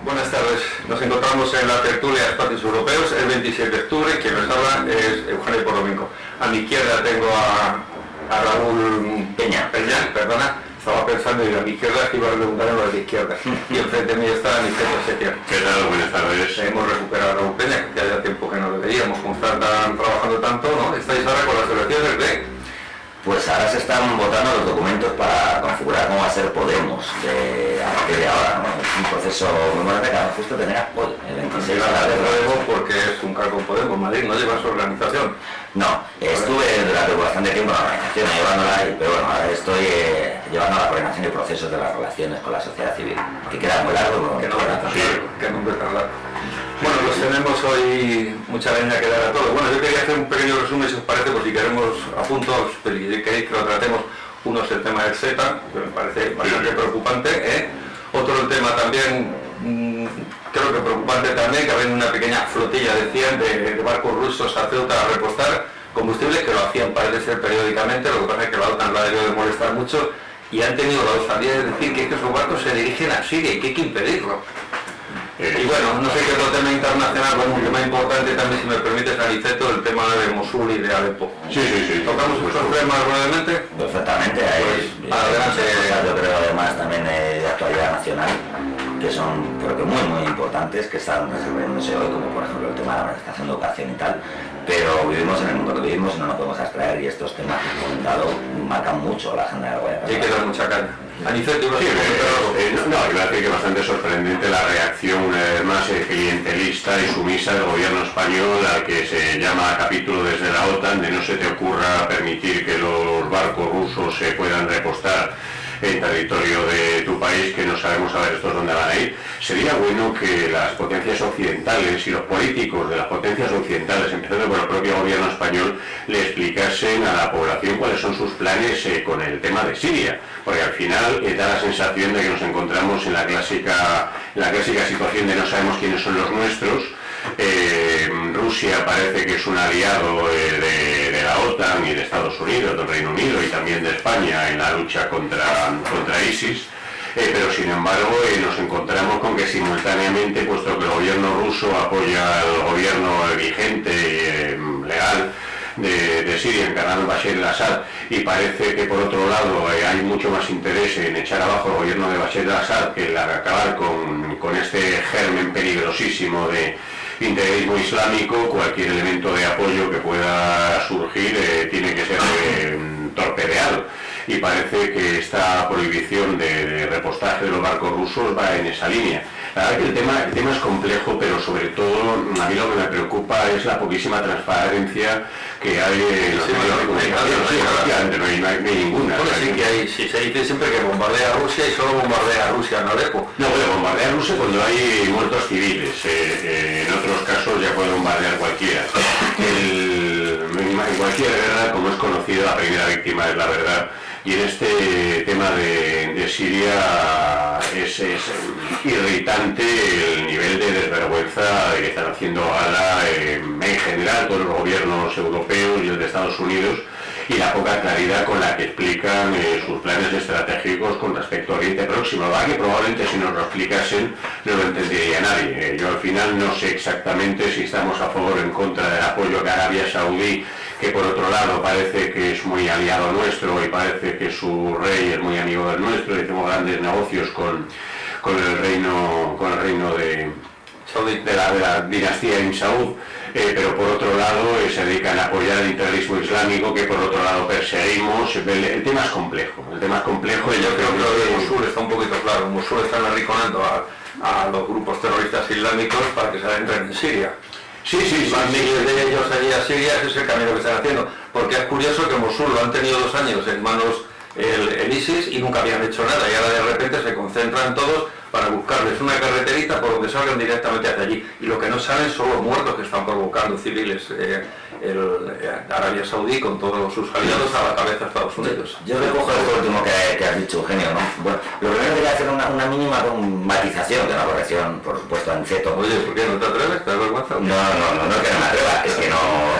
Buenas tardes, nos encontramos en la tertulia de Espacios Europeos, el 26 de octubre, quien nos habla es Eugenio Porominco. A mi izquierda tengo a Raúl Peña, perdona, estaba pensando y a mi izquierda es que iba a redundar en lo de la izquierda. Y enfrente mío está Aniceto Setién. ¿Qué tal? Buenas tardes. Hemos recuperado a Raúl Peña, que haya tiempo que no lo veíamos, como están trabajando tanto, ¿no? Estáis ahora con las elecciones de... Pues ahora se están votando los documentos para configurar cómo va a ser Podemos a partir de ahora, ¿no? Es un proceso muy bueno que justo tener apoyo. El 26 de Podemos porque es un cargo en Podemos, Madrid no lleva su organización. No, estuve durante bastante tiempo en la organización llevándola, pero bueno, ahora estoy llevando la coordinación y procesos de las relaciones con la sociedad civil. Que queda muy largo, ¿no? Que nombre tan largo. Bueno, pues tenemos hoy mucha leña que dar a todos. Bueno, yo quería hacer un pequeño resumen, si os parece, por si queremos apuntos, pero si queréis que lo tratemos. Uno es el tema del SETA, que me parece bastante preocupante. Otro el tema también, creo que preocupante también, que había una pequeña flotilla, decían, de barcos rusos a Ceuta a repostar combustible, que lo hacían, parece ser, periódicamente. Lo que pasa es que la OTAN la debió de molestar mucho y han tenido la osadía de decir que esos barcos se dirigen a Siria y que hay que impedirlo. Y bueno, no sé qué otro tema internacional, pero un tema importante también, si me permites, Aniceto, el tema de Mosul y de Alepo. Sí. ¿Tocamos estos temas brevemente? Perfectamente, Pues, adelante. Yo creo además también de actualidad nacional, que son creo que muy importantes, que están resolviéndose hoy, como por ejemplo el tema de la manifestación de educación y tal, pero vivimos en el mundo que vivimos y no nos podemos abstraer, y estos temas que he comentado marcan mucho la agenda del gobierno. Hay que dar mucha caña. Aniceto, iba a decir iba a decir que bastante sorprendente la reacción más clientelista y sumisa del gobierno español, al que se llama capítulo desde la OTAN de no se te ocurra permitir que los barcos rusos se puedan repostar en territorio de tu país, que no sabemos a ver estos dónde van a ir. Sería bueno que las potencias occidentales y los políticos de las potencias occidentales, empezando por el propio gobierno español, le explicasen a la población cuáles son sus planes con el tema de Siria, porque al final da la sensación de que nos encontramos en la clásica situación de no sabemos quiénes son los nuestros. Rusia parece que es un aliado de la OTAN y de Estados Unidos, del Reino Unido y también de España en la lucha contra ISIS, pero sin embargo nos encontramos con que simultáneamente, puesto que el gobierno ruso apoya al gobierno vigente legal de Siria, encarnado en Bashar al-Assad, y parece que por otro lado hay mucho más interés en echar abajo el gobierno de Bashar al-Assad que en acabar con este germen peligrosísimo de integralismo islámico. Cualquier elemento de apoyo que pueda surgir tiene que ser torpedeado, y parece que esta prohibición de repostaje de los barcos rusos va en esa línea. La verdad que el tema es complejo, pero sobre todo a mí lo que me preocupa es la poquísima transparencia que hay en los medios de comunicación. No hay ninguna. Bueno, sí que hay, si se dice siempre que bombardea a Rusia y solo bombardea a Rusia, no Alepo. No, pero bombardea a Rusia cuando hay muertos civiles. En otros casos ya puede bombardear cualquiera. En cualquier guerra, como es conocido, la primera víctima es la verdad. Y en este tema de Siria es irritante el nivel de desvergüenza que están haciendo gala en general todos los gobiernos europeos y el de Estados Unidos, y la poca claridad con la que explican sus planes estratégicos con respecto a Oriente Próximo. La verdad que probablemente si nos lo explicasen no lo entendería nadie. Yo al final no sé exactamente si estamos a favor o en contra del apoyo que Arabia Saudí, que por otro lado parece que es muy aliado nuestro y parece que su rey es muy amigo del nuestro, y hacemos grandes negocios con el reino de la dinastía Ibn Saud, pero por otro lado se dedican a apoyar el integralismo islámico, que por otro lado perseguimos. El tema es complejo, y yo creo que lo de Mosul está un poquito claro. Mosul están arriconando a los grupos terroristas islámicos para que se adentren en Siria. Sí. Van miles de ellos allí a Siria, ese es el camino que están haciendo. Porque es curioso que Mosul lo han tenido 2 años en manos el ISIS y nunca habían hecho nada, y ahora de repente se concentran todos para buscarles una carreterita por donde salgan directamente hacia allí, y lo que no saben son los muertos que están provocando civiles Arabia Saudí con todos sus aliados a la cabeza de Estados Unidos. Yo recojo esto último que has dicho dicho Eugenio, ¿no? Bueno, lo primero quería hacer una mínima matización, de una corrección, por supuesto, en ceto. Oye, ¿por qué no te atreves? ¿Te da vergüenza? No es que no me atreva,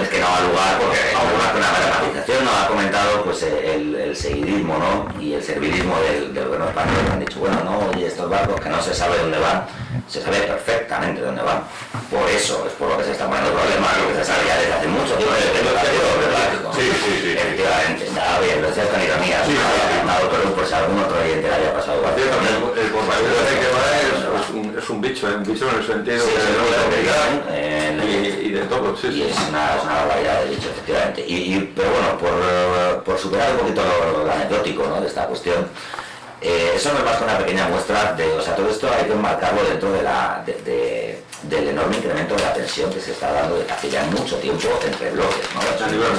es que no va a lugar, porque una matización nos ha comentado pues el seguidismo, ¿no? Y el servilismo del gobierno español, que han dicho, bueno, no, oye, estos barcos que no se sabe dónde van, se sabe perfectamente dónde van. Por eso es por lo que se está poniendo el problema, lo que se sabe ya desde hace mucho tiempo. Sí. Efectivamente, está bien, lo decías con ironía, pero por si algún otro oyente le había pasado igual. El bombardeo de que va es un bicho en el sentido y de todo, Y es una barbaridad de bicho, efectivamente. Pero bueno, por superar un poquito lo anecdótico, ¿no?, de esta cuestión, eso nos basta una pequeña muestra de, o sea, todo esto hay que enmarcarlo dentro del enorme incremento de la tensión que se está dando desde hace ya mucho tiempo entre bloques, ¿no? A nivel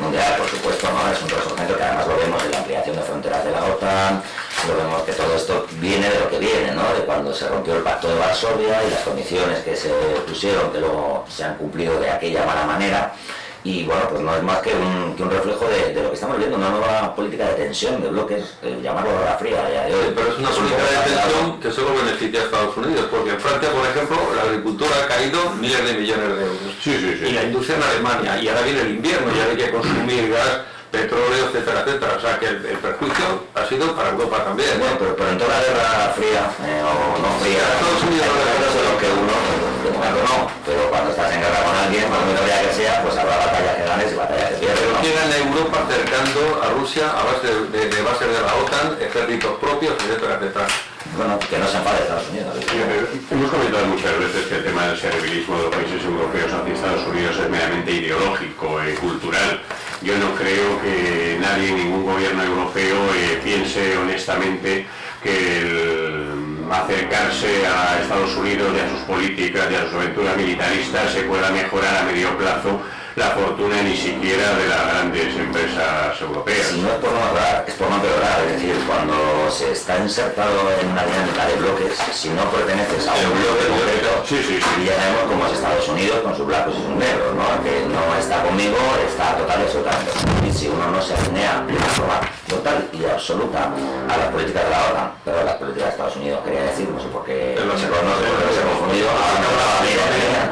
mundial, por supuesto, ¿no? Es un resurgimiento que además lo vemos en la ampliación de fronteras de la OTAN, lo vemos que todo esto viene de lo que viene, ¿no? De cuando se rompió el Pacto de Varsovia y las condiciones que se pusieron, que luego se han cumplido de aquella mala manera. Y bueno, pues no es más que un reflejo de lo que estamos viendo, una nueva política de tensión de bloques, llamarlo Guerra Fría a día de hoy. Pero es una política de tensión que solo beneficia a Estados Unidos, porque en Francia, por ejemplo, la agricultura ha caído miles de millones de euros. Sí. Y la industria en Alemania, y ahora viene el invierno, y ahora hay que consumir gas, petróleo, etcétera. O sea que el perjuicio ha sido para Europa también. Bueno, pero en toda la Guerra Fría, o no fría, Estados Unidos de lo que uno, no, pero cuando estás en guerra con alguien, por muy fría que sea, pues habrá batallas que ganes y batallas que pierdes, ¿no? Tienen a Europa cercando a Rusia a base de bases de la OTAN, ejércitos propios, etcétera. Bueno, que no se enfade Estados Unidos. Hemos comentado muchas veces que el tema del servilismo de los países europeos hacia Estados Unidos es meramente ideológico y cultural. Yo no creo que nadie, ningún gobierno europeo piense honestamente que el acercarse a Estados Unidos y a sus políticas y a sus aventuras militaristas se pueda mejorar a medio plazo la fortuna ni siquiera de las grandes empresas europeas. Si no es por no mejorar, es por no empeorar. Es decir, cuando se está insertado en una dinámica de bloques, si no perteneces a un bloque concreto, y ya sabemos cómo es Estados Unidos con sus blancos y sus negros, ¿no? Que no está conmigo, está total y absolutamente. Y si uno no se alinea de una forma total y absoluta a las políticas de la OTAN, pero a las políticas de Estados Unidos, quería decir, no sé por qué se ha confundido,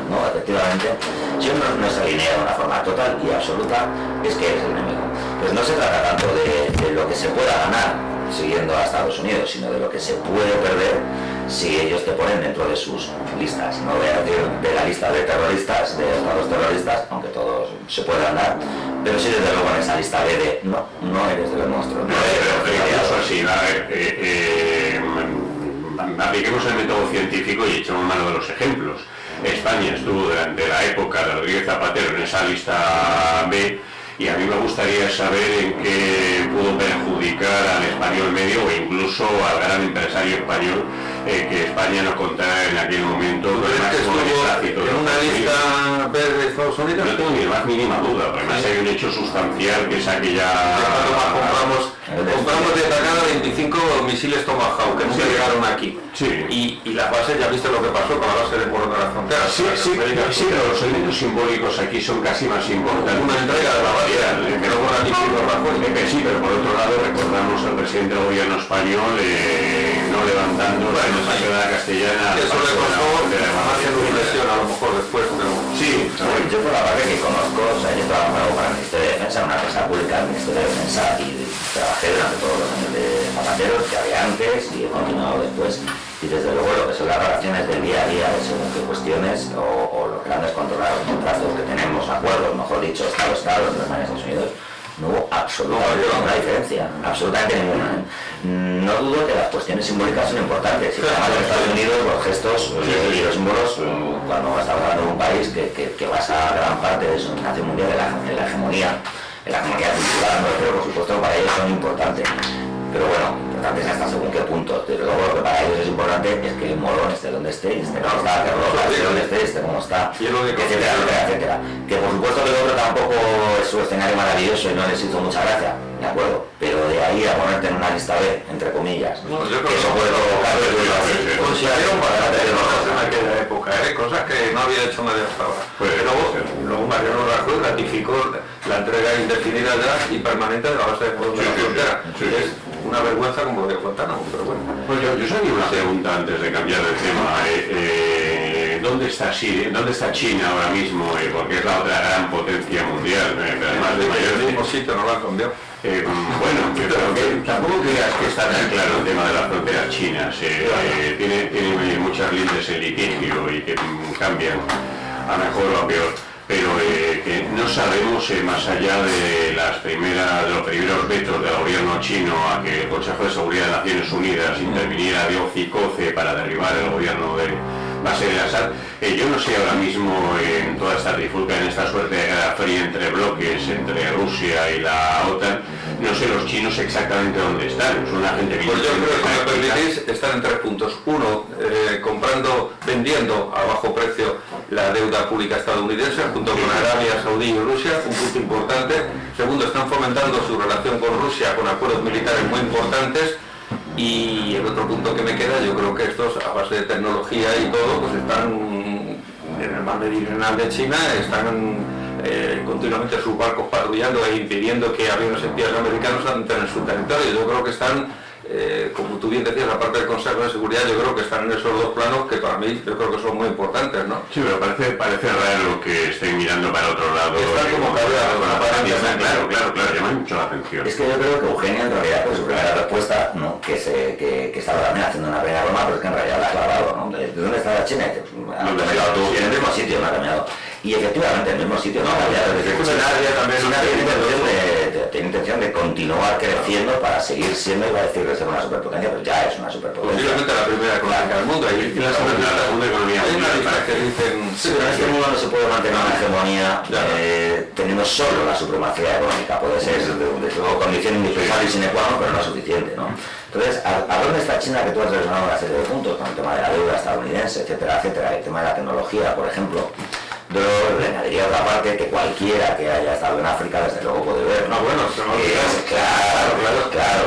¿no? Efectivamente, si uno no se alinea de una forma total y absoluta, es que eres el enemigo. Pues no se trata tanto de lo que se pueda ganar siguiendo a Estados Unidos, sino de lo que se puede perder si ellos te ponen dentro de sus listas. No voy a decir de la lista de terroristas, de estados terroristas, aunque todos se puedan dar, pero sí desde luego en esa lista B de no eres de los monstruos. Apliquemos el método científico y echemos mano de los ejemplos. España estuvo durante la época de Rodríguez Zapatero en esa lista B, y a mí me gustaría saber en qué pudo perjudicar al español medio o incluso al gran empresario español que España no contara en aquel momento con el máximo beneplácito. ¿En una lista B de Estados Unidos? No tengo ni la más mínima duda, porque además hay un hecho sustancial que es aquella... Compramos de atacada 25 misiles Tomahawk que nunca llegaron aquí. Sí. Y la base, ya viste lo que pasó con la base de Puerto de la Frontera. Sí, pero los elementos simbólicos aquí son casi más importantes. Una entrega de la bandera, que luego ratificó Rajoy. Sí, pero por otro lado recordamos al presidente del gobierno español no levantando la Sociedad Castellana. Eso le costó haciendo una lesión a lo mejor después, pero... Sí, yo por la parte que conozco, o sea, yo trabajaba para el Ministerio de Defensa, una empresa pública del Ministerio de Defensa, y trabajé durante todos los años de Zapatero, que había antes y he continuado después, y desde luego lo que son las relaciones del día a día de según qué cuestiones o los grandes contratos que tenemos, acuerdos, mejor dicho, Estado-Estado entre España y Estados Unidos, no hubo absolutamente ninguna diferencia, absolutamente ninguna. No dudo que las cuestiones simbólicas son importantes, y además en Estados Unidos los gestos y los símbolos, cuando estamos hablando de un país que basa gran parte de su nación mundial en la hegemonía cultural, ¿no? Pero por supuesto para ellos son importantes. Pero bueno, importantes hasta según qué punto. Desde luego lo que para ellos es importante es que Morón esté donde esté, esté como está, que Roja esté donde esté como está, etcétera. Que por supuesto que el otro tampoco es su escenario maravilloso y no les hizo mucha gracia, ¿de acuerdo? Pero de ahí a ponerte en una lista B, entre comillas, que eso puede provocar consideraron bastante en aquella época, cosas que no había hecho nadie hasta ahora. Luego Mariano Rajoy ratificó la entrega indefinida y permanente de la base de Puerto de la Frontera. una vergüenza como lo de Guantánamo, pero bueno. Pues yo sabía una pregunta antes de cambiar de tema. ¿Dónde está China ahora mismo? Porque es la otra gran potencia mundial, además de En el mismo mayor. sitio no lo han cambiado. Bueno, pero tampoco creas que está tan claro el tema de las fronteras chinas. Tiene muchas lindes en litigio y que cambian a mejor o a peor. Pero que no sabemos, más allá de los primeros vetos del gobierno chino a que el Consejo de Seguridad de Naciones Unidas interviniera de hocicoce para derribar el gobierno de Bashar al-Assad, yo no sé ahora mismo en toda esta trifulca, en esta suerte de guerra fría entre bloques, entre Rusia y la OTAN, no sé los chinos exactamente dónde están. Es una gente que... Pues yo creo que, si me permitís, están en 3 puntos. Uno, vendiendo a bajo precio la deuda pública estadounidense junto con Arabia Saudí y Rusia, un punto importante. Segundo, están fomentando su relación con Rusia con acuerdos militares muy importantes. Y el otro punto que me queda, yo creo que estos, a base de tecnología y todo, pues están en el mar Meridional de China, están continuamente sus barcos patrullando e impidiendo que aviones espías americanos entren en su territorio. Yo creo que están, como tú bien decías, aparte del Consejo de Seguridad, yo creo que están en esos 2 planos que para mí yo creo que son muy importantes, ¿no? Sí, pero parece raro que estén mirando para otro lado. Están como cabreados, aparentemente. Claro, llama mucho la atención. Es que yo creo que Eugenia, en realidad, pues su primera respuesta, ¿no? que estaba también haciendo una pequeña broma, pero es que en realidad la ha clavado, ¿no? ¿De dónde está la China? Ha cambiado tú, en el mismo sitio no ha cambiado. Y efectivamente, en el mismo sitio no ha cambiado. China tiene intención de continuar creciendo para seguir siendo, iba a decir que ser una superpotencia, pero ya es una superpotencia. Posiblemente la primera económica del mundo. Y la segunda economía hay una mundial, lista que dicen... Sí, pero en este mundo no se puede mantener una hegemonía teniendo solo la supremacía económica. Puede ser, desde luego, condición indispensable y sine qua non, pero no es suficiente, ¿no? Entonces, ¿a dónde está China? Que tú has relacionado una serie de puntos con el tema de la deuda estadounidense, etcétera, etcétera, el tema de la tecnología, por ejemplo. Yo le añadiría otra parte que cualquiera que haya estado en África desde luego puede ver, ¿no? Bueno, claro,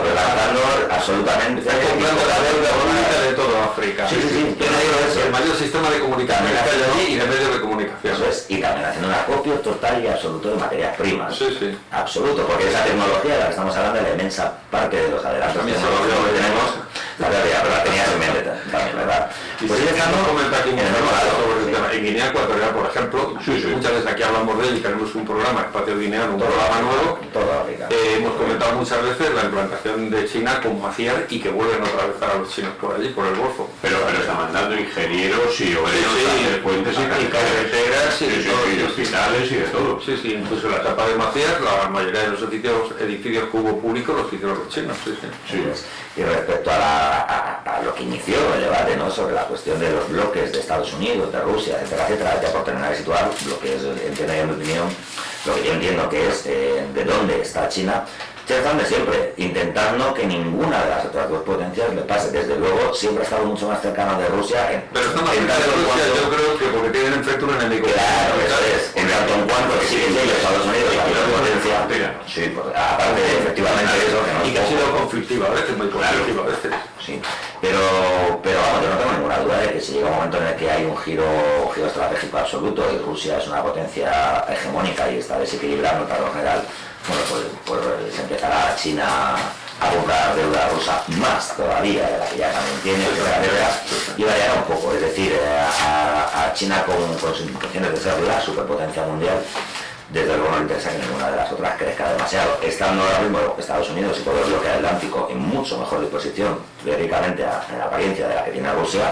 relajando absolutamente. Está comprando la deuda pública de toda África. Sí. Yo no digo eso, el mayor sistema de comunicación que hay allí y de medios de comunicación. Eso es, y también haciendo un acopio total y absoluto de materias primas. Sí. Absoluto, porque esa tecnología de la que estamos hablando, la inmensa parte de los adelantos tecnológicos que tenemos, la realidad, pero la tenías en mente también, ¿verdad? Y pues estamos comentando aquí en el mismo lado. sobre el tema. En Guinea Ecuatorial, por ejemplo, muchas veces aquí hablamos de él y tenemos un programa, Espacio Guineano, un programa nuevo. Hemos comentado muchas veces la implantación de China como hacían y que vuelven otra vez a los chinos por allí, por el Golfo. Pero está mandando ingenieros y obreros a hacer puentes y carreteras y hospitales y de todo. Sí, incluso la etapa de Macías, la mayoría de los edificios que hubo públicos los hicieron los chinos. Sí. Y respecto a lo que inició el debate, ¿no? Sobre la cuestión de los bloques de Estados Unidos, de Rusia, etcétera, ya por terminar de situar lo que es, entiendo yo, en mi opinión, lo que yo entiendo que es de dónde está China. Están de siempre, intentando que ninguna de las otras 2 potencias le pase. Desde luego, siempre ha estado mucho más cercano de Rusia. Pero está más cerca de Rusia, yo creo que porque tienen enfrente un enemigo. Claro, eso es. En tanto en cuanto que siguen ellos, Estados Unidos, la mayor potencia. Sí, pues, aparte, efectivamente, eso. Y que ha sido conflictiva a veces, muy conflictiva a veces. Sí, pero vamos, yo no tengo ninguna duda de que si llega un momento en el que hay un giro estratégico absoluto y Rusia es una potencia hegemónica y está desequilibrando para lo general, bueno, pues se empezará China a comprar deuda rusa más todavía de la que ya también tiene, y variará un poco, es decir, a China con sus intenciones de ser la superpotencia mundial. Desde luego no le interesa que ninguna de las otras crezca demasiado. Estando ahora mismo Estados Unidos y todo el bloque atlántico en mucho mejor disposición, teóricamente, en la apariencia de la que tiene Rusia,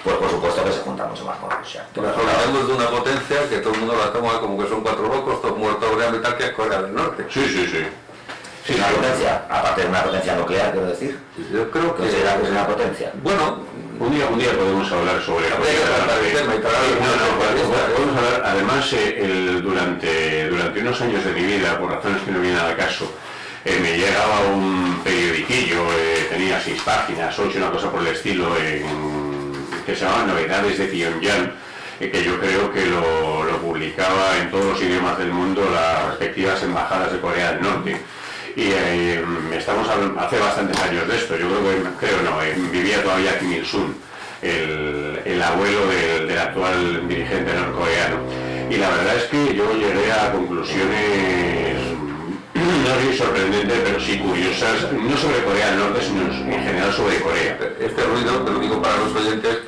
pues por supuesto que se junta mucho más con Rusia. Nos hablamos de una potencia que todo el mundo la toma como que son 4 locos, todos muertos de hambre y tal, que es Corea del Norte. Sí, una potencia, aparte de una potencia nuclear, quiero decir. Yo creo que... ¿Considera que es una potencia? Bueno, un día podemos hablar sobre podemos hablar, además, durante unos años de mi vida, por razones que no vienen al caso, me llegaba un periodiquillo, tenía 6 páginas, 8, una cosa por el estilo, que se llamaba Novedades de Pyongyang, que yo creo que lo publicaba en todos los idiomas del mundo las respectivas embajadas de Corea del Norte. Y estamos hace bastantes años de esto. Yo vivía todavía Kim Il-sung, el abuelo del actual dirigente norcoreano. Y la verdad es que yo llegué a conclusiones no sé si sorprendente, pero sí curiosas, no sobre Corea del Norte, sino en general sobre Corea. Este ruido, te lo digo para los oyentes,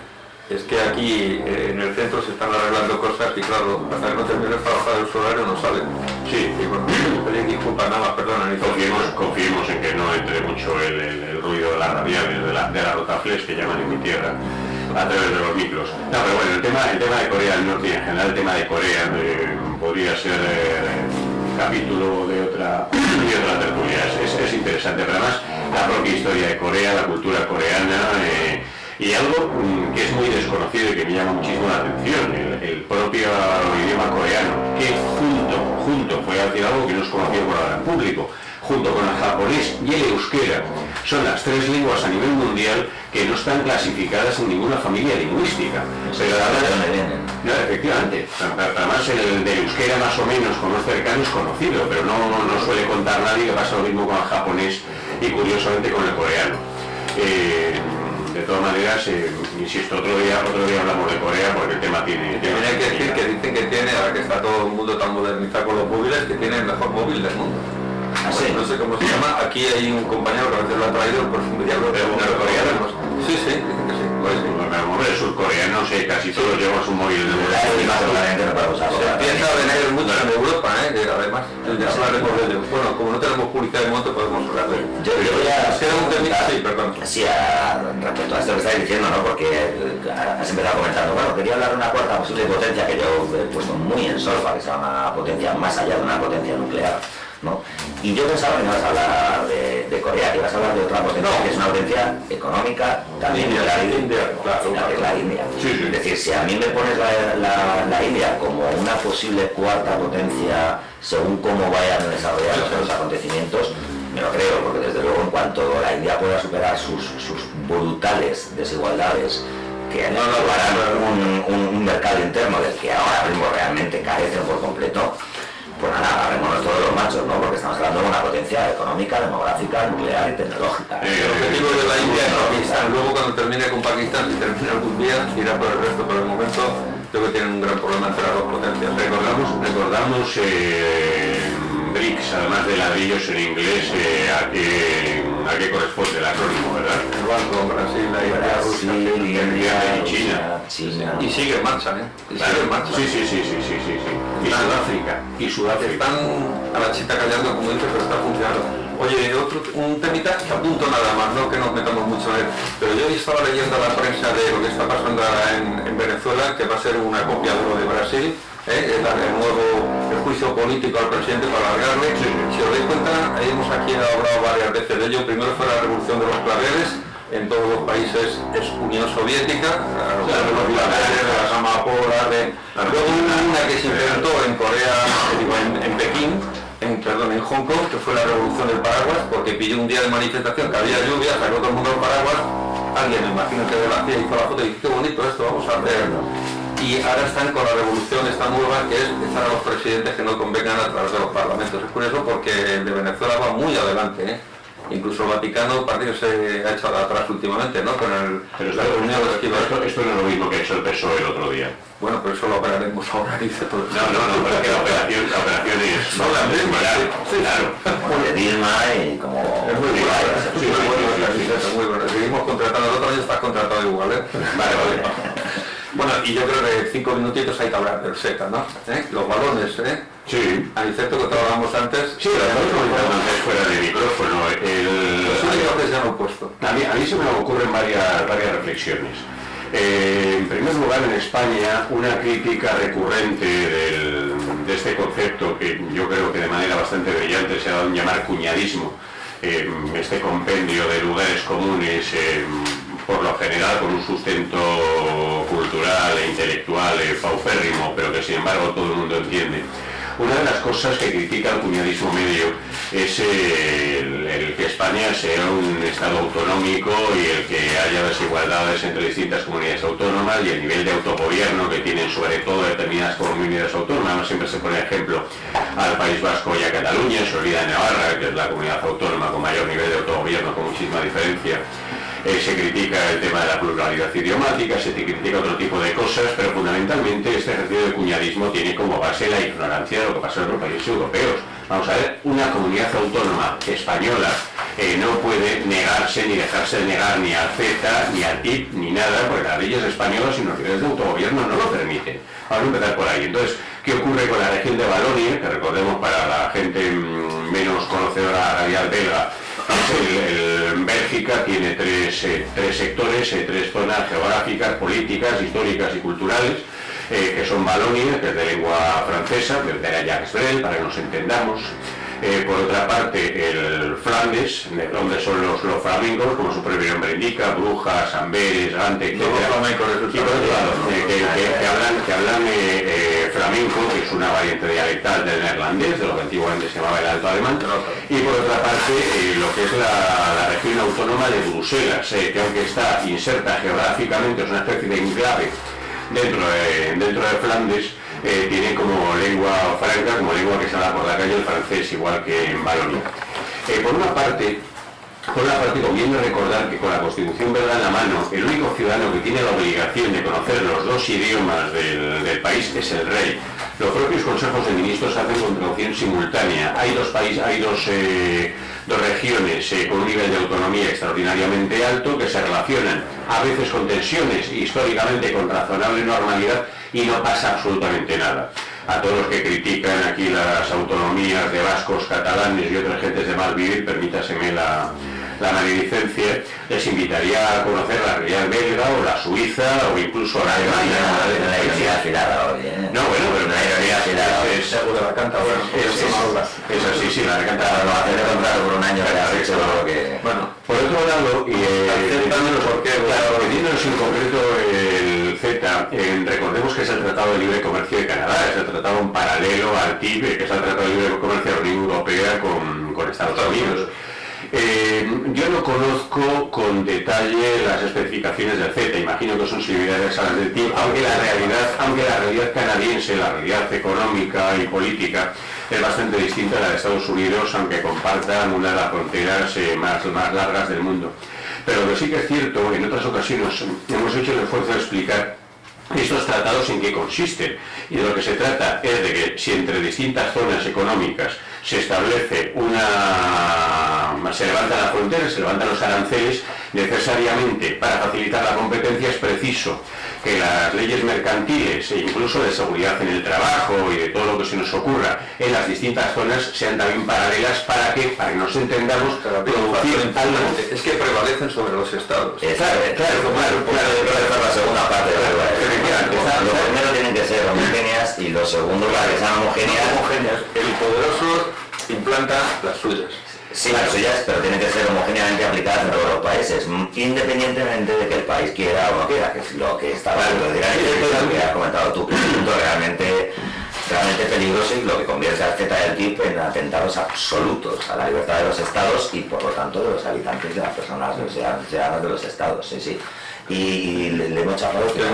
es que aquí en el centro se están arreglando cosas y claro, hasta que no termine el trabajo del horario no salen. Sí, Y bueno, pedir disculpas nada más, perdona. Confiemos en que no entre mucho el ruido de las radiales, de la rotaflex que llaman en mi tierra, a través de los micros. No, pero bueno, el tema de Corea del Norte y en general el tema de Corea podría ser capítulo de otra tertulia. Es interesante, pero además la propia historia de Corea, la cultura coreana, y algo que es muy desconocido y que me llama muchísimo la atención, el propio idioma coreano, que junto fue algo que no es conocido por ahora en público, junto con el japonés y el euskera, son las 3 lenguas a nivel mundial que no están clasificadas en ninguna familia lingüística. Pero no, efectivamente, además el del euskera más o menos con los cercanos es conocido, pero no suele contar nadie, que pasa lo mismo con el japonés y curiosamente con el coreano. De todas maneras, insisto, otro día hablamos de Corea porque el tema tiene que decir que dicen que tiene, ahora que está todo el mundo tan modernizado con los móviles, que tiene el mejor móvil del mundo. ¿Sí? No sé cómo se llama, aquí hay un compañero que a veces lo ha traído, pues ya lo coreano. Sí, dicen que sí. Pues, hombre, surcoreanos casi todos llevan su móvil de Se empieza a venir mucho en Europa, que además ya hablaremos de ello. Bueno, como no tenemos publicidad de momento podemos hablar de ello. Yo voy a... Sí, perdón. Sí, respecto a esto que estáis diciendo, ¿no? Porque has empezado comentando, bueno, quería hablar de una cuarta posible potencia que yo he puesto muy en solfa, que sea una potencia más allá de una potencia nuclear, ¿no? Y yo pensaba que no ibas a hablar de Corea, que ibas a hablar de otra potencia, que es una potencia económica, también India, que es la India. Sí. Es decir, si a mí me pones la India como una posible cuarta potencia, según cómo vayan desarrollando los acontecimientos, me lo creo, porque desde luego en cuanto la India pueda superar sus brutales desigualdades, que harán un mercado interno del que ahora mismo realmente carecen por completo, pues nada, agarrémonos todos los machos, ¿no? Porque estamos hablando de una potencia económica, demográfica, nuclear y tecnológica. El objetivo de la India es Pakistán. Luego cuando termine con Pakistán, si termina algún día, irá por el resto. Por el momento creo que tienen un gran problema entre las dos potencias. Recordamos BRICS, además de ladrillos en inglés, a qué corresponde el acrónimo, ¿verdad? El banco, Brasil, la India, Rusia, y China. China. Y sigue en marcha, Sí. Y Sudáfrica. Están a la chita callando, como dices, pero está funcionando. Oye, un temita que apunto nada más, no que nos metamos mucho en él, pero yo estaba leyendo la prensa de lo que está pasando ahora en Venezuela, que va a ser una copia de lo de Brasil, el juicio político al presidente para alargarle. Sí. Si os dais cuenta, hemos aquí hablado varias veces de ello. Primero fue la revolución de los claveles, en todos los países es Unión Soviética, la revolución de los claveles, de las amapolas, luego una que se inventó en Corea, en Pekín, en Hong Kong, que fue la revolución del paraguas, porque pilló un día de manifestación que había lluvia, sacó todo el mundo el paraguas, alguien, me imagino que de la CIA hizo la foto y dice, qué bonito esto, vamos a hacerlo. Y ahora están con la revolución esta nueva, que es echar a los presidentes que no convengan a través de los parlamentos. Es curioso porque el de Venezuela va muy adelante, Incluso el Vaticano parece que se ha echado atrás últimamente, ¿no? Con la reunión de esto no es lo mismo que hizo el PSOE el otro día. Bueno, pero eso lo operaremos ahora, dice todo. No, pero es que la operación es... Son las mismas, sí. Claro. Como de Dilma y como... Es muy bueno, muy bueno. Seguimos contratando, el otro año estás contratado igual, Vale. Bueno, y yo creo que 5 minutitos hay que hablar del SETA, ¿no? Los balones, Sí. Anicetto, que hablábamos antes. Sí, lo estamos comentando antes fuera de micrófono. Los únicos que se han opuesto. A mí se me ocurren varias reflexiones. En primer lugar, en España, una crítica recurrente de este concepto, que yo creo que de manera bastante brillante se ha dado en llamar cuñadismo, este compendio de lugares comunes, por lo general con un sustento cultural e intelectual paupérrimo, pero que sin embargo todo el mundo entiende. Una de las cosas que critica el cuñadismo medio es el que España sea un Estado autonómico y el que haya desigualdades entre distintas comunidades autónomas y el nivel de autogobierno que tienen sobre todo determinadas comunidades autónomas. Siempre se pone ejemplo al País Vasco y a Cataluña, se olvida de Navarra, que es la comunidad autónoma con mayor nivel de autogobierno, con muchísima diferencia. Se critica el tema de la pluralidad idiomática, se critica otro tipo de cosas, pero fundamentalmente este ejercicio de cuñadismo tiene como base la ignorancia de lo que pasa en otros países europeos. Vamos a ver, una comunidad autónoma española no puede negarse ni dejarse de negar ni al CETA, ni al TIP, ni nada, porque las leyes españolas y los niveles de autogobierno no lo permiten. Vamos a empezar por ahí. Entonces, ¿qué ocurre con la región de Valonia? Que recordemos para la gente menos conocedora de la realidad belga, Bélgica tiene tres sectores, tres zonas geográficas, políticas, históricas y culturales, que son Valonia, que es de lengua francesa, de Jacques Brel, para que nos entendamos. Por otra parte, el Flandes, donde son los flamencos, como su propio nombre indica, Brujas, Amberes, Gante, etc. Y por otro lado, que hablan flamenco, que es una variante dialectal del neerlandés, de lo que antiguamente se llamaba el alto alemán. Y por otra parte, lo que es la región autónoma de Bruselas, que aunque está inserta geográficamente, es una especie de enclave dentro de Flandes, tiene como lengua franca, como lengua que se habla por la calle el francés, igual que en Valonia. Por una parte, conviene recordar que con la Constitución belga en la mano, el único ciudadano que tiene la obligación de conocer los dos idiomas del país es el rey. Los propios consejos de ministros hacen con traducción simultánea. Hay dos regiones con un nivel de autonomía extraordinariamente alto que se relacionan a veces con tensiones, históricamente con razonable normalidad, y no pasa absolutamente nada. A todos los que critican aquí las autonomías de vascos, catalanes y otras gentes de mal vivir, permítaseme la maledicencia, les invitaría a conocer la realidad belga o la suiza o incluso la alemana. La ironía afilada hoy, ¿eh? No, bueno, pero la ironía afilada hoy. Seguro la canta ahora. Es así, sí, la canta. Lo hace de contrato por un año, seguro que... Bueno, por otro lado, metiéndonos en concreto el CETA, recordemos que es el Tratado de Libre Comercio de Canadá, es el tratado en paralelo al TIP, que es el Tratado de Libre Comercio de la Unión Europea con Estados Unidos. Yo no conozco con detalle las especificaciones del CETA, imagino que son similares a las del TIP, aunque la realidad canadiense, la realidad económica y política, es bastante distinta a la de Estados Unidos, aunque compartan una de las fronteras más largas del mundo. Pero lo que sí que es cierto, en otras ocasiones hemos hecho el esfuerzo de explicar estos tratados en qué consisten, y de lo que se trata es de que si entre distintas zonas económicas se establece se levantan las fronteras, se levantan los aranceles, necesariamente para facilitar la competencia es preciso que las leyes mercantiles e incluso de seguridad en el trabajo y de todo lo que se nos ocurra en las distintas zonas sean también paralelas para que nos entendamos, producir algo. Es que prevalecen sobre los estados. Claro, la segunda parte de la lo primero tienen que ser homogéneas y lo segundo, para que sean homogéneas, el poderoso implanta las suyas. Sí, las suyas, pero tienen que ser homogéneamente aplicadas en todos los países, independientemente de que el país quiera o no quiera, que es lo que está hablando, lo que has comentado tú, que es un punto realmente peligroso y lo que convierte al CETA del TIP en atentados absolutos a la libertad de los estados y por lo tanto de los habitantes, de las personas, de los ciudadanos de los estados, sí. Y le hemos chafado que pero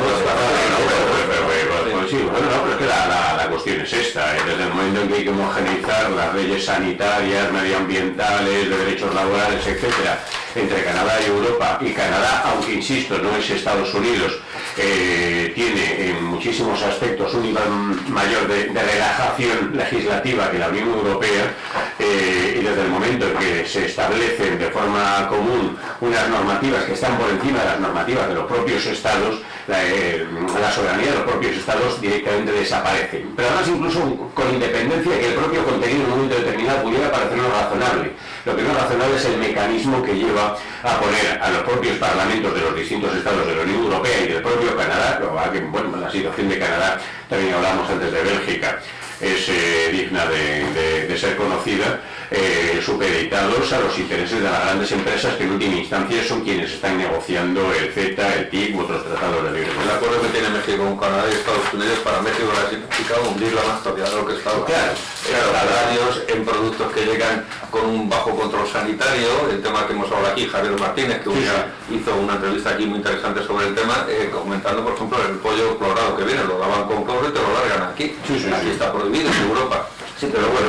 es que la cuestión es esta, desde el momento en que hay que homogeneizar las leyes sanitarias, medioambientales, de derechos laborales, etcétera, entre Canadá y Europa, y Canadá, aunque insisto, no es Estados Unidos, tiene en muchísimos aspectos un nivel mayor de relajación legislativa que la Unión Europea, y desde el momento en que se establecen de forma común unas normativas que están por encima de las normativas de los propios estados, la soberanía de los propios estados directamente desaparece. Pero además incluso con independencia de que el propio contenido en un momento determinado pudiera parecernos razonable. Lo que no es razonable es el mecanismo que lleva a poner a los propios parlamentos de los distintos estados de la Unión Europea y del propio Canadá, bueno, la situación de Canadá, también hablamos antes de Bélgica, es digna de ser conocida, supeditados a los intereses de las grandes empresas que en última instancia son quienes están negociando el CETA, el TIC u otros tratados de libre comercio. El acuerdo que tiene México con Canadá y Estados Unidos para México ha significado hundir la mastodontia de lo que estaba. Claro. Salarios en productos que llegan con un bajo control sanitario, el tema que hemos hablado aquí, Javier Martínez, que hizo una entrevista aquí muy interesante sobre el tema, comentando, por ejemplo, el pollo clorado que viene, lo daban con cloro y te lo largan aquí. Aquí está prohibido en Europa. Sí, pero bueno,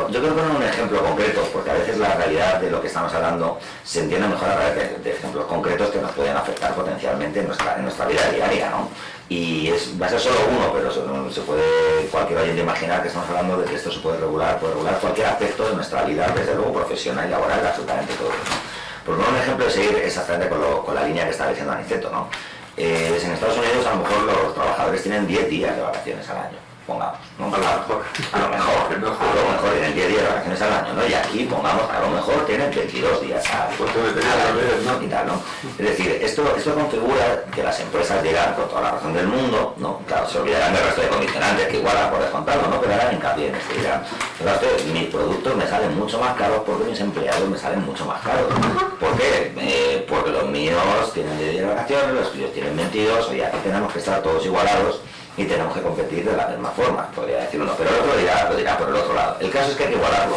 yo quiero poner un ejemplo concreto, porque a veces la realidad de lo que estamos hablando se entiende mejor a través de ejemplos concretos que nos pueden afectar potencialmente en nuestra vida diaria, ¿no? Y va a ser solo uno, pero se puede cualquier oyente imaginar que estamos hablando de que esto se puede regular cualquier aspecto de nuestra vida, desde luego profesional y laboral, absolutamente todo, ¿no? Por un ejemplo de seguir exactamente con la línea que está diciendo Aniceto, ¿no? En Estados Unidos a lo mejor los trabajadores tienen 10 días de vacaciones al año, pongamos, ¿no? A lo mejor tienen 10 días de vacaciones al año, ¿no? Y aquí, pongamos, a lo mejor tienen 22 días al año, ¿no? Y tal, ¿no? Es decir, esto configura que las empresas llegan con toda la razón del mundo, ¿no? Claro, se olvidarán del resto de condicionantes que igualan por descontado, ¿no? Pero harán hincapié en esto, dirán, mis productos me salen mucho más caros porque mis empleados me salen mucho más caros. ¿Por qué? Porque los míos tienen 10 días de vacaciones, los tuyos tienen 22, oye, aquí tenemos que estar todos igualados y tenemos que competir de la misma forma, podría decir uno, pero el otro lo dirá por el otro lado. El caso es que hay que igualarlo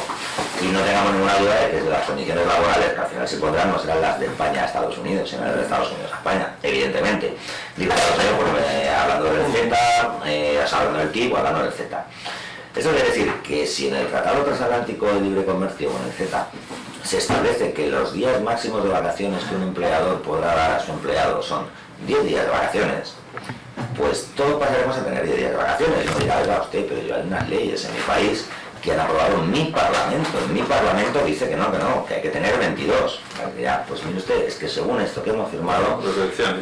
y no tengamos ninguna duda de que las condiciones laborales que al final se pondrán no serán las de España a Estados Unidos, sino las de Estados Unidos a España, evidentemente. Digo Estados Unidos porque hablando del Z, hablando del TIC o hablando del Z. Eso quiere decir que si en el Tratado Transatlántico de Libre Comercio o en el Z se establece que los días máximos de vacaciones que un empleador podrá dar a su empleado son 10 días de vacaciones, pues todos pasaremos a tener 10 días de vacaciones. Y no dirá, oiga usted, pero yo hay unas leyes en mi país que han aprobado en mi parlamento dice que no, que hay que tener 22. Ya, pues mire usted, es que según esto que hemos firmado,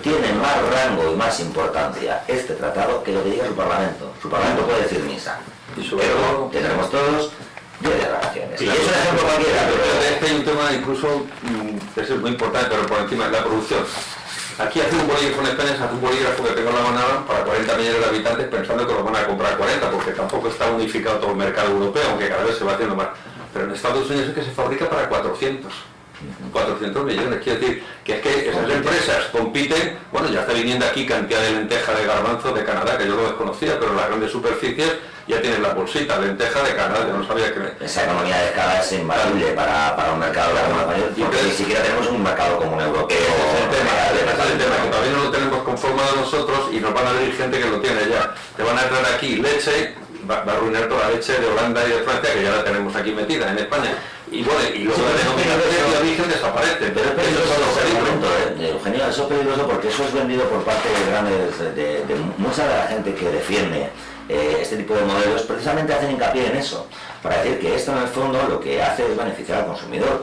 tiene más rango y más importancia este tratado que lo que diga su parlamento. Su parlamento puede decir misa, pero tendremos todos 10 días de vacaciones. Y es un ejemplo cualquiera, pero este hay un tema incluso que es muy importante, pero por encima de la producción. Aquí hace un bolígrafo en España, se hace un bolígrafo que tengo en la manada para 40 millones de habitantes pensando que lo van a comprar 40, porque tampoco está unificado todo el mercado europeo, aunque cada vez se va haciendo más. Pero en Estados Unidos es que se fabrica para 400 millones, quiero decir, que es que esas empresas compiten, bueno, ya está viniendo aquí cantidad de lenteja de garbanzo de Canadá, que yo lo desconocía, pero las grandes superficies ya tienen la bolsita, lenteja de Canadá, yo no sabía que... Esa economía de escala es invaluable para un mercado de porque ni siquiera tenemos un mercado común europeo. Ese es el tema, que todavía no lo tenemos conformado nosotros y nos van a venir gente que lo tiene ya. Te van a traer aquí leche, va a arruinar toda la leche de Holanda y de Francia, que ya la tenemos aquí metida en España. Y bueno, y luego la denominación de origen desaparece. Pero es peligroso, Eugenio, eso es peligroso porque eso es vendido por parte de mucha de la gente que defiende este tipo de modelos, precisamente hacen hincapié en eso, para decir que esto en el fondo lo que hace es beneficiar al consumidor.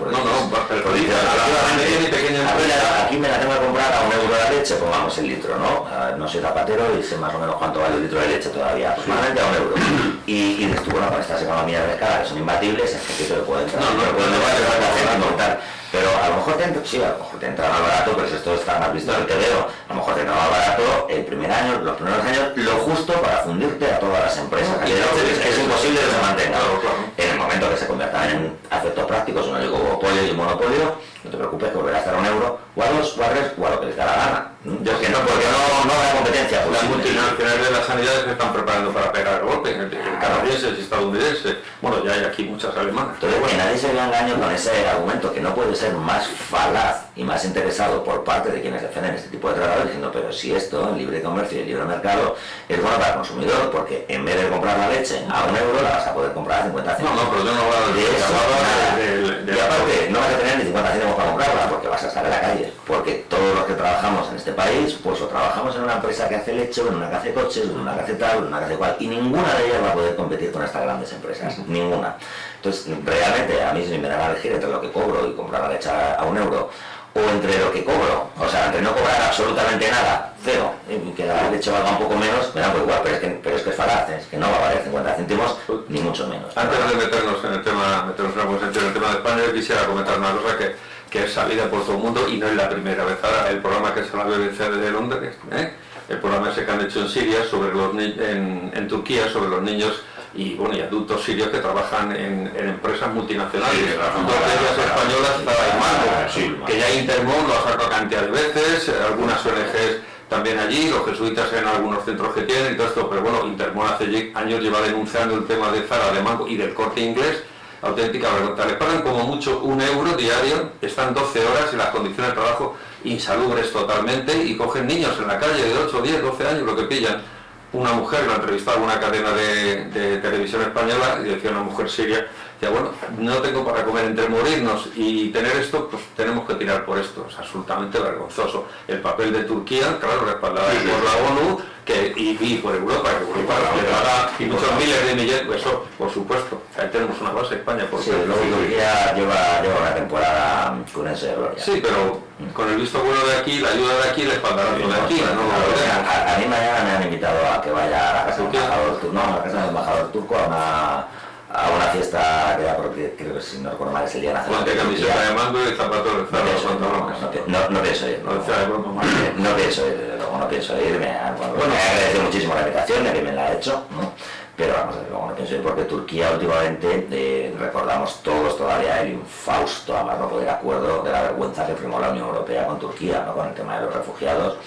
Aquí me la tengo que comprar a €1 la leche, pongamos el litro, ¿no? No soy zapatero y sé más o menos cuánto vale el litro de leche todavía, aproximadamente a €1. Y dices tú, bueno, con estas economías de escala que son imbatibles, es que te pueden entrar. Pero a lo mejor te entra más barato, pero si esto está más visto en el TVO, a lo mejor te entra más barato el primer año, los primeros años, lo justo para fundirte a todas las empresas. Y es imposible que se mantenga. En el momento que se conviertan en efectos prácticos, un oligopolio y un monopolio, no te preocupes, que volverá a estar a €1, o a $2, o a $3, o a lo que les da la gana. Porque no hay competencia. Las multinacionales de las sanidades se están preparando para pegar el golpe, el canadiense, el estadounidense, bueno, ya hay aquí muchas alemanas. Entonces, que nadie se vea engaño con ese argumento, que no puede ser más falaz y más interesado por parte de quienes defienden este tipo de tratados, diciendo, pero si esto, el libre comercio y el libre mercado, es bueno para el consumidor, porque en vez de comprar la leche a €1, la vas a poder comprar a 50 céntimos. No, pero yo no hablo de eso. Y aparte, no vas a tener ni 50 céntimos para comprarla, porque vas a estar en la calle. Porque todos los que trabajamos en este país, pues o trabajamos en una empresa que hace leche, o en una que hace coches, o en una que hace tal, o en una que hace cual, y ninguna de ellas va a poder competir con estas grandes empresas, ninguna. Entonces, realmente, a mí si me dan a elegir entre lo que cobro y comprar la leche a €1, o entre lo que cobro, o sea, entre no cobrar absolutamente nada, cero, y que la leche valga un poco menos, me da muy igual, pero es que es falaz, es que no va a valer 50 céntimos, ni mucho menos. Antes de meternos en el tema, en el tema de España, yo quisiera comentar una cosa que es sabida por todo el mundo y no es la primera vez. Ahora, el programa que es la BBC de Londres, el programa ese que han hecho en Siria, sobre en Turquía, sobre los niños y adultos sirios que trabajan en empresas multinacionales, dos de ellas españolas, que ya Intermón lo ha sacado cantidad de veces, algunas ONGs también allí, los jesuitas en algunos centros que tienen y todo esto, pero bueno, Intermón hace años lleva denunciando el tema de Zara, de Mango y del Corte Inglés, auténtica vergüenza. Les pagan como mucho €1 diario, están 12 horas y las condiciones de trabajo insalubres totalmente y cogen niños en la calle de 8, 10, 12 años, lo que pillan. una mujer, la entrevistaba en una cadena de televisión española y decía una mujer siria, decía, bueno, no tengo para comer, entre morirnos y tener esto, pues tenemos que tirar por esto. Es absolutamente vergonzoso. El papel de Turquía, claro, respaldado por la ONU y por Europa, que Europa le dará muchos miles de millones, eso, por supuesto. Ahí tenemos una base, España, por sí, luego Turquía lleva una temporada con ese gloria. Sí, pero con el visto bueno de aquí, la ayuda de aquí, le espaldará todo de aquí, a mí mañana me han invitado a que vaya a la casa del embajador turco, a la casa del embajador turco a una fiesta que da porque creo que si no recuerdo mal es el día nacional. Con camiseta de mando y zapatos de Zara. No pienso ir. No pienso ir, desde luego, no pienso ir. Me agradece muchísimo la invitación, ya que me la ha hecho, ¿no? Pero vamos, desde luego no pienso ir porque Turquía últimamente, recordamos todos todavía el infausto, a más no poder acuerdo de la vergüenza que firmó la Unión Europea con Turquía, ¿no? Con el tema de los refugiados,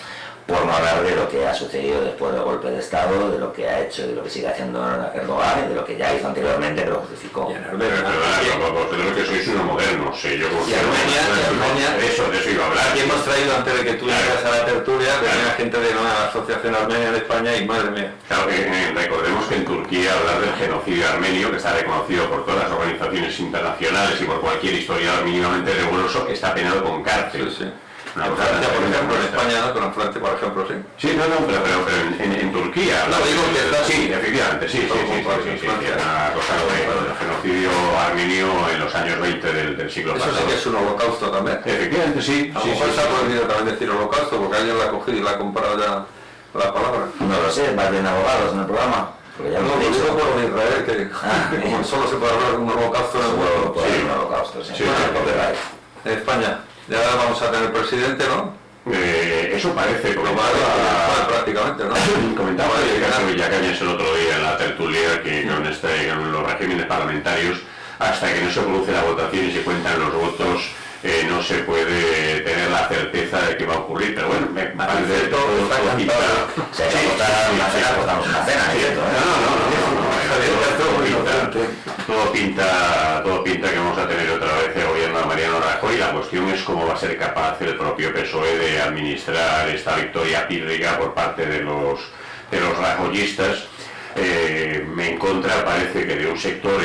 por no hablar de lo que ha sucedido después del golpe de Estado, de lo que ha hecho, de lo que sigue haciendo Erdogan y de lo que ya hizo anteriormente que lo justificó. Vosotros que sois unos modernos, yo Armenia, eso iba a hablar. Aquí hemos traído, antes de que tú llegas a la tertulia, venía gente de la Asociación Armenia de España y madre mía. Claro que recordemos que en Turquía hablar del genocidio armenio, que está reconocido por todas las organizaciones internacionales y por cualquier historiador mínimamente riguroso, está penado con cárcel. Sí. En Francia, por ejemplo, en España, ¿no? Pero en Francia, por ejemplo, sí. Sí, pero en Turquía. No, digo que está... Sí, efectivamente, sí. Una cosa del genocidio armenio en los años 20 del siglo pasado. Eso sí que es un holocausto también. Efectivamente, sí. A lo mejor se ha prohibido también decir holocausto, porque alguien la ha cogido y la ha comprado ya la palabra. No lo sé, más bien abogados en el programa. Ya no, lo digo por Israel, que como solo se puede hablar de un holocausto en el mundo. Sí, un holocausto, sí. En España. Ya vamos a tener presidente, ¿no? Eso parece, prácticamente, ¿no? Comentaba Ignacio Villacañas el otro día en la tertulia que con los regímenes parlamentarios, hasta que no se produce la votación y se cuentan los votos, no se puede tener la certeza de que va a ocurrir, pero bueno, me parece todo pinta. Si hay que votar una cena, votamos una cena, ¿cierto? Todo pinta que vamos a tener otra vez el gobierno de Mariano Rajoy. La cuestión es cómo va a ser capaz el propio PSOE de administrar esta victoria pírrica por parte de los rajoyistas. En contra parece que de un sector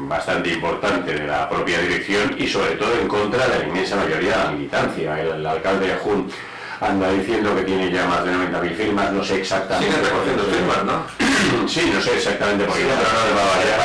bastante importante de la propia dirección y sobre todo en contra de la inmensa mayoría de la militancia. El alcalde de Jun anda diciendo que tiene ya más de 90.000 firmas, no sé exactamente. Siguen recogiendo firmas, ¿no? Sí, no sé exactamente por qué, pero no les va a valer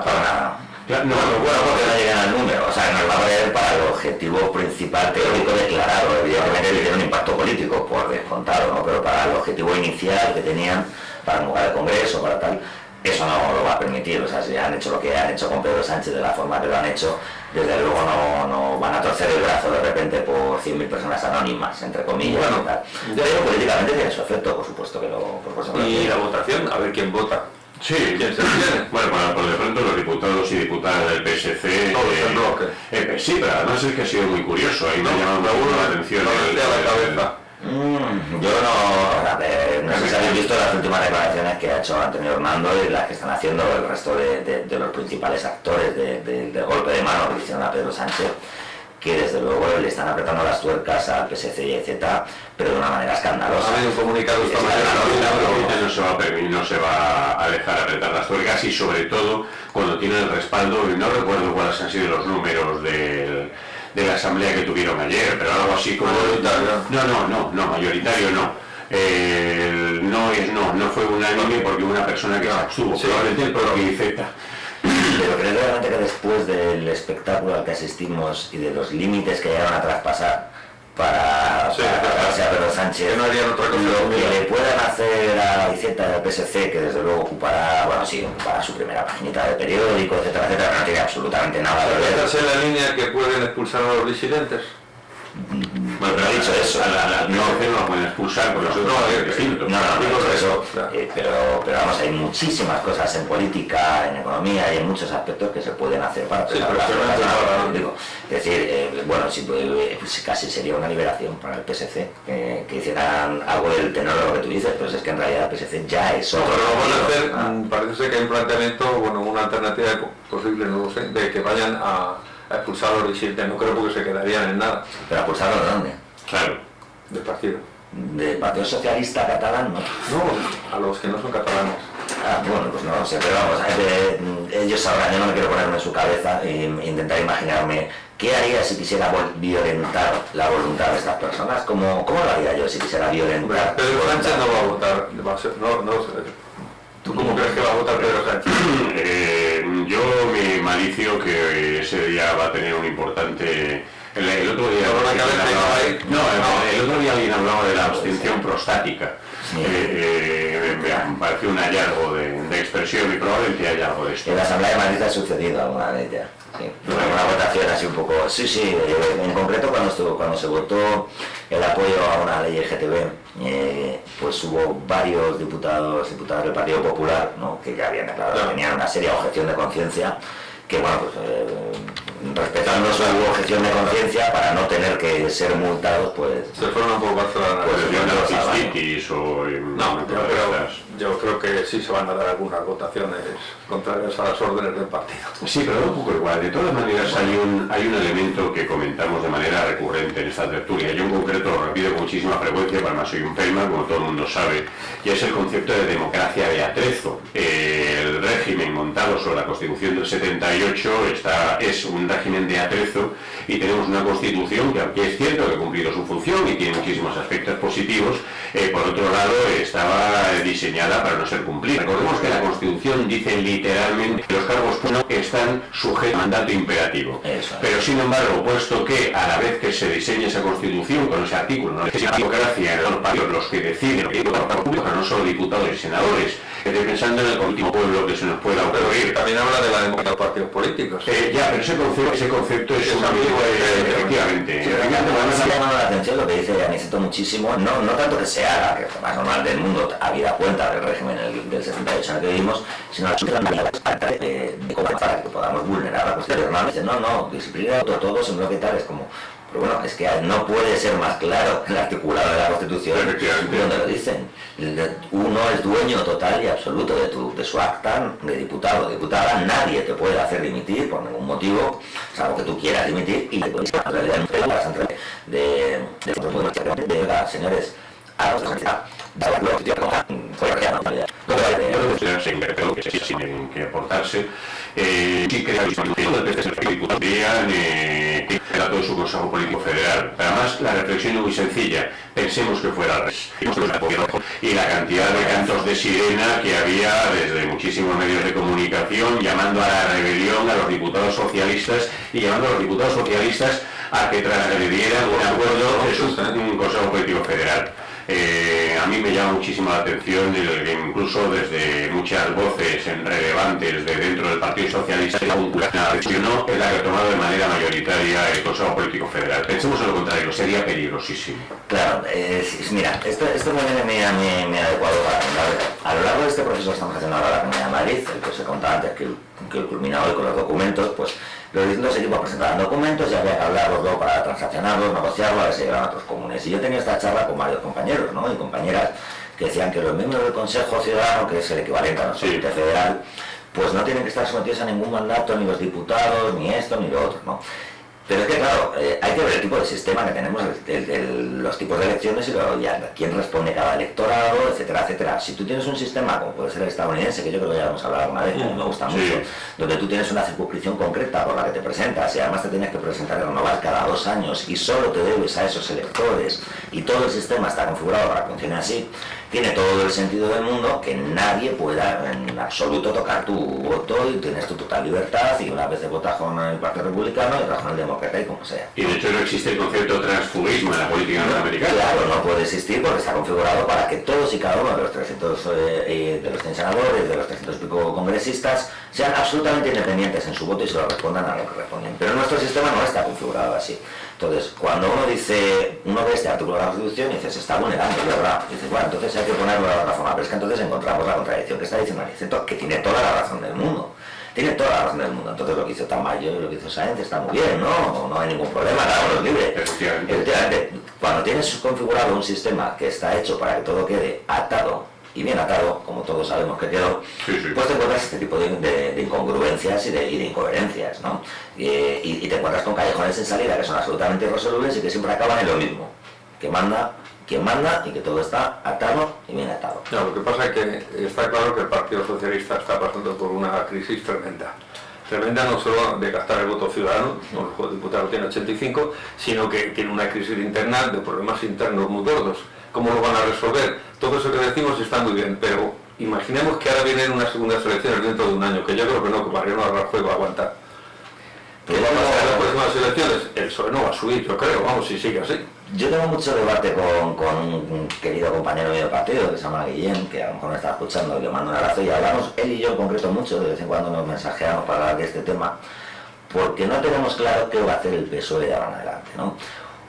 para nada. No, bueno, porque no llegan al número, o sea, nos va a valer para el objetivo principal teórico declarado, evidentemente tiene un impacto político por descontado, ¿no? Pero para el objetivo inicial que tenían, para convocar el Congreso, para tal, eso no lo va a permitir. O sea, si han hecho lo que han hecho con Pedro Sánchez de la forma que lo han hecho, desde luego no van a torcer el brazo de repente por 100.000 personas anónimas, entre comillas, bueno, y tal. Pero políticamente tiene su efecto, por supuesto que lo... Y la votación, a ver quién vota. Sí, ¿quién se tiene? Bueno, por de pronto los diputados y diputadas del PSC... sí, pero además es que ha sido muy curioso, ahí me ha llamado mucho la atención. Yo no sé si habéis visto las últimas declaraciones que ha hecho Antonio Hernando y las que están haciendo el resto de los principales actores del golpe de mano que hicieron a Pedro Sánchez, que desde luego le están apretando las tuercas al PSC y etc., pero de una manera escandalosa. Ha habido un comunicado esta mañana. No se va a dejar apretar las tuercas y sobre todo cuando tiene el respaldo, y no recuerdo cuáles han sido los números de la asamblea que tuvieron ayer, pero algo así como... Mayoritario. No, mayoritario no. No fue unánime porque hubo una persona que se abstuvo, probablemente el propio Iceta. Pero creo realmente que después del espectáculo al que asistimos y de los límites que llegaron a traspasar para darse a Pedro Sánchez, que no harían otra cosa, lo que le puedan hacer a la Iceta del PSC, que desde luego ocupará su primera paginita de periódico, etcétera, no tiene absolutamente nada de ver. ¿Esta es la línea que pueden expulsar a los disidentes? Bueno, pero ha dicho eso. No lo pueden expulsar por los otros distintos. Pero vamos, hay muchísimas cosas en política, en economía y en muchos aspectos que se pueden hacer para preservar la político. Es decir, pues casi sería una liberación para el PSC que hicieran algo del tenor de lo que tú dices, pero es que en realidad el PSC ya es otro. Pero lo van a hacer, parece ser que hay un planteamiento, una alternativa posible, no lo sé, de que vayan a expulsar a los disidentes, no creo porque se quedarían en nada. ¿Pero expulsarlo de dónde? Claro. Del partido. del Partido Socialista catalán, ¿no? No, a los que no son catalanes. Bueno, pues no lo sé, pero vamos, ellos sabrán, yo no me quiero ponerme en su cabeza e intentar imaginarme qué haría si quisiera violentar la voluntad de estas personas. ¿Cómo lo haría yo si quisiera violentar? Pedro Sánchez no va a votar, no sé. ¿Tú cómo crees que va a votar Pedro Sánchez? Yo me malicio que ese día va a tener un importante... El otro día alguien hablaba de la abstención prostática. Sí. Me pareció un hallazgo de expresión y probablemente haya algo de esto. En la Asamblea de Madrid ha sucedido alguna vez ya. Sí. Una votación así un poco... Sí, en concreto cuando se votó el apoyo a una ley LGTB, pues hubo varios diputados del Partido Popular, ¿no?, que ya habían declarado que tenían una seria objeción de conciencia, que bueno, pues respetando su objeción de conciencia para no tener que ser multados, pues... Se fueron por Barcelona. Yo creo que sí se van a dar algunas votaciones contrarias a las órdenes del partido. Sí, pero un poco igual. De todas maneras hay un elemento que comentamos de manera recurrente en esta tertulia. Yo en concreto lo repito con muchísima frecuencia, para más soy un pelma, como todo el mundo sabe, y es el concepto de democracia de atrezo. El régimen montado sobre la Constitución del 78 es un régimen de atrezo, y tenemos una Constitución que, aunque es cierto que ha cumplido su función y tiene muchísimos aspectos positivos, por otro lado estaba diseñada para no ser cumplida. Recordemos que la Constitución dice literalmente que los cargos públicos están sujetos a mandato imperativo. Pero sin embargo, puesto que a la vez que se diseña esa Constitución con ese artículo, no es la democracia en los partidos los que deciden los cargos públicos, no solo diputados y senadores. Estoy pensando en el último pueblo que se nos pueda ocurrir. También habla de la democracia de los partidos políticos. Pero ese concepto es un amigo, efectivamente. Me ha llamado la atención lo que dice Aniceto muchísimo, no tanto que se haga, que es lo más normal del mundo, habida cuenta del régimen del 78 en el que vivimos, sino la de cómo para que podamos vulnerar la Constitución. Normalmente no, disciplina todos en bloque tal, es como... Pero bueno, es que no puede ser más claro el articulado de la Constitución donde lo dicen. Uno es dueño total y absoluto de su acta de diputado o diputada. Nadie te puede hacer dimitir por ningún motivo, salvo que tú quieras dimitir, y de señores, sin que aportarse, sí creo que diputarían era todo su Consejo Político Federal. Además, la reflexión es muy sencilla. Pensemos que fuera al revés. Y la cantidad de cantos de sirena que había desde muchísimos medios de comunicación llamando a la rebelión a los diputados socialistas y llamando a los diputados socialistas a que transgredieran un acuerdo de su Consejo Político Federal. A mí me llama muchísimo la atención el que incluso desde muchas voces relevantes de dentro del Partido Socialista la decisión no es la que ha tomado de manera mayoritaria el Consejo Político Federal. Pensemos en lo contrario, sería peligrosísimo. Claro, mira, esto me ha adecuado a lo largo de este proceso que estamos haciendo ahora en la Comunidad de Madrid, el que os he contado antes, que he culminado hoy con los documentos, pues los distintos equipos presentaban documentos y había que hablarlos luego para transaccionarlos, negociarlos, a ver si llegaban a otros comunes. Y yo tenía esta charla con varios compañeros, ¿no?, y compañeras que decían que los miembros del Consejo Ciudadano, que es el equivalente a nuestro Comité Federal, pues no tienen que estar sometidos a ningún mandato, ni los diputados, ni esto, ni lo otro, ¿no? Pero es que, claro, hay que ver el tipo de sistema que tenemos, los tipos de elecciones y quién responde cada electorado, etcétera, etcétera. Si tú tienes un sistema, como puede ser el estadounidense, que yo creo que ya hemos hablado alguna vez, que me gusta mucho, donde tú tienes una circunscripción concreta por la que te presentas y además te tienes que presentar y renovar cada 2 años y solo te debes a esos electores y todo el sistema está configurado para que funcione así, tiene todo el sentido del mundo que nadie pueda en absoluto tocar tu voto y tienes tu total libertad y una vez te votas con el Partido Republicano y otras con el Demócrata y como sea. Y de hecho no existe el concepto de transfugismo en la política norteamericana. Claro, no puede existir porque está configurado para que todos y cada uno de los 300 de los 100 senadores, de los 300 y pico congresistas, sean absolutamente independientes en su voto y se lo respondan a lo que responden. Pero nuestro sistema no está configurado así. Entonces, cuando uno ve este artículo de la Constitución y dice, se está vulnerando, ¿verdad? Y dices, bueno, entonces hay que ponerlo a la reforma, pero es que entonces encontramos la contradicción que está diciendo Aniceto, que tiene toda la razón del mundo. Tiene toda la razón del mundo. Entonces lo que hizo Tamayo y lo que hizo Sáenz está muy bien, ¿no? No hay ningún problema, cada uno es libre. Efectivamente, cuando tienes configurado un sistema que está hecho para que todo quede atado, y bien atado, como todos sabemos que quedó, pues te encuentras este tipo de incongruencias y de incoherencias, ¿no? Y te encuentras con callejones sin salida que son absolutamente irresolubles y que siempre acaban en lo mismo, que manda quién manda y que todo está atado y bien atado. No, lo que pasa es que está claro que el Partido Socialista está pasando por una crisis tremenda. Tremenda no solo de gastar el voto ciudadano, el diputado tiene 85, sino que tiene una crisis interna de problemas internos muy gordos. ¿Cómo lo van a resolver? Todo eso que decimos está muy bien, pero imaginemos que ahora vienen unas segundas elecciones dentro de un año, que yo creo que no, que Mariano Rajoy va a aguantar. ¿Qué va a pasar en las próximas elecciones? El PSOE no va a subir, yo creo, vamos, si sigue así. Yo tengo mucho debate con un querido compañero mío de partido que se llama Guillén, que a lo mejor me está escuchando y le mando un abrazo, y hablamos, él y yo en concreto mucho, de vez en cuando nos mensajeamos para hablar de este tema, porque no tenemos claro qué va a hacer el PSOE de ahora en adelante, ¿no?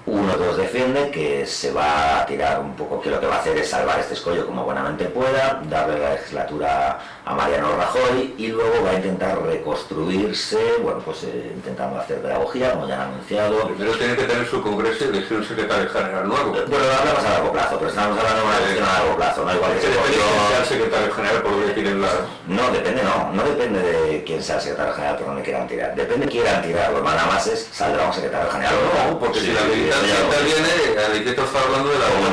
Uno de los defiende que se va a tirar un poco, que lo que va a hacer es salvar este escollo como buenamente pueda, darle la legislatura a Mariano Rajoy y luego va a intentar reconstruirse, bueno, pues intentando hacer pedagogía, como ya han anunciado. Primero tiene que tener su congreso y elegir un secretario general nuevo. Bueno, lo hablamos a largo plazo, pero estamos hablando de una cuestión a largo plazo, no igual que depende de quién sea el secretario general por donde tiren las... No depende de quién sea el secretario general por donde quieran tirar, depende de quién quieran tirar, los mandamases saldrá un secretario general no, porque si la militancia interviene, Aniqueto está hablando de la... Como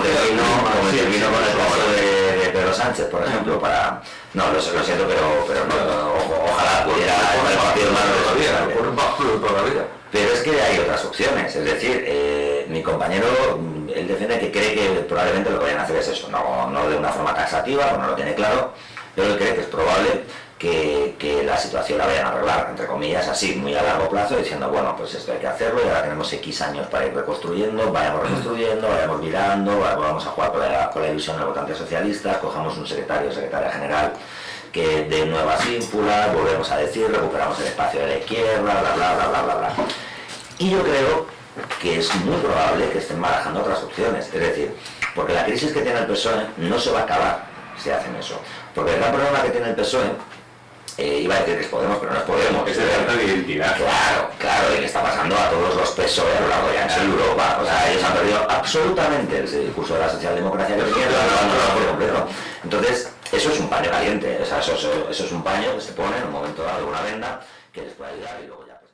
intervino con el caso de Pedro Sánchez, por ejemplo, para... No, lo siento, pero no, ojalá pudiera el partido más todavía. Pero es que hay otras opciones, es decir, mi compañero, él defiende que cree que probablemente lo que vayan a hacer es eso, no de una forma taxativa, pues no lo tiene claro, pero él cree que es probable que la situación la vayan a arreglar, entre comillas, así, muy a largo plazo, diciendo, bueno, pues esto hay que hacerlo y ahora tenemos X años para ir reconstruyendo, vayamos virando, vamos a jugar con la ilusión de votantes socialistas, cojamos un secretaria general que de nuevas ínfulas, volvemos a decir, recuperamos el espacio de la izquierda, bla. Y yo creo que es muy probable que estén barajando otras opciones, es decir, porque la crisis que tiene el PSOE no se va a acabar si hacen eso, porque el gran problema que tiene el PSOE, iba a decir que es Podemos, pero no es Podemos, es de falta de identidad. Claro, y que está pasando a todos los PSOE a lo largo y ancho de Europa. O sea, ellos han perdido absolutamente el discurso de la socialdemocracia que tenían, por completo. Entonces, eso es un paño caliente, o sea, eso es un paño que se pone en un momento dado, una venda, que les puede ayudar y luego ya pues...